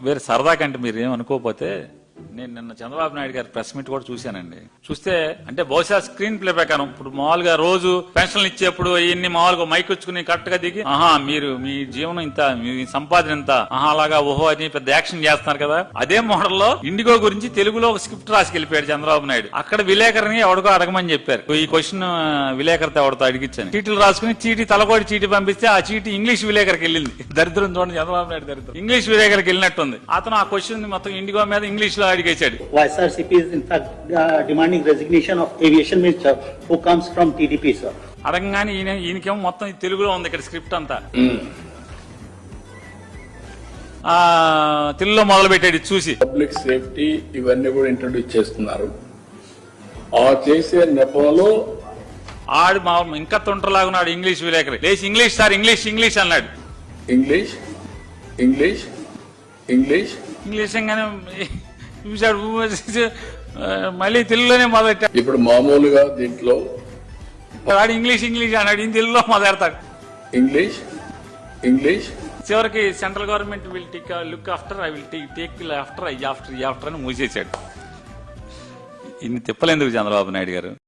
వేరే సరదా కంటే మీరు ఏమనుకోకపోతే నేను నిన్న చంద్రబాబు నాయుడు గారి ప్రెస్ మీట్ కూడా చూశానండి. చూస్తే అంటే బహుశా స్క్రీన్ ప్లే ప్రకారం ఇప్పుడు మామూలుగా రోజు పెన్షన్లు ఇచ్చేప్పుడు ఇన్ని మామూలుగా మైక్ వచ్చుకుని కరెక్ట్ గా దిగి మీరు మీ జీవనం ఇంత, మీ సంపాదన ఇంత, అలాగా ఓహో అని పెద్ద యాక్షన్ చేస్తున్నారు కదా. అదే మోడల్లో ఇండిగో గురించి తెలుగులో ఒక స్క్రిప్ట్ రాసుకెళ్ళిపోయాడు చంద్రబాబు నాయుడు. అక్కడ విలేకరిని ఎవడికో అడగమని చెప్పారు. ఈ క్వశ్చన్ విలేకరితో ఎవరితో అడిగించాను. చీటీలు రాసుకుని చీటీ తలకోటి చీటీ పంపిస్తే ఆ చీటీ ఇంగ్లీష్ విలేకరికి వెళ్ళింది. దరిద్రం చూడండి, చంద్రబాబు నాయుడు దరిద్రం. ఇంగ్లీష్ విలేకరికి వెళ్ళినట్టుంది. అతను ఆ క్వశ్చన్ మొత్తం ఇండిగో మీద ఇంగ్లీష్ లో అడిగేశాడు. YSRCP is in fact demanding resignation of aviation minister who comes from TDP, sir. అడగంగానే ఈయనకేమో మొత్తం తెలుగులో ఉంది ఇక్కడ స్క్రిప్ట్ అంతా. తెలుగులో మొదలు పెట్టాడు చూసి. పబ్లిక్ సేఫ్టీ ఇవన్నీ కూడా ఇంట్రొడ్యూస్ చేస్తున్నారు. ఆ చేసే నెపంలో ఆడు మా ఇంకా తొంటలాగున్నాడు ఇంగ్లీష్ విలేకరి. లేచి ఇంగ్లీష్ సార్, ఇంగ్లీష్ ఇంగ్లీష్ అన్నాడు. ఇంగ్లీష్ ఇంగ్లీష్ ఇంగ్లీష్ ఇంగ్లీష్ అనగానే చూశాడు, మళ్ళీ తెలుగులోనే మొదలెట్టాడు. ఇప్పుడు మామూలుగా దీంట్లో వాడు ఇంగ్లీష్ ఇంగ్లీష్ అన్నాడు, ఈయన తెలుగులో మొదలెడతాడు. ఇంగ్లీష్ ఇంగ్లీష్ చివరికి central government will take look after, I will take after, I after అని మూసేశాడు. ఇన్ని తిప్పలేందుకు చంద్రబాబు నాయుడు గారు?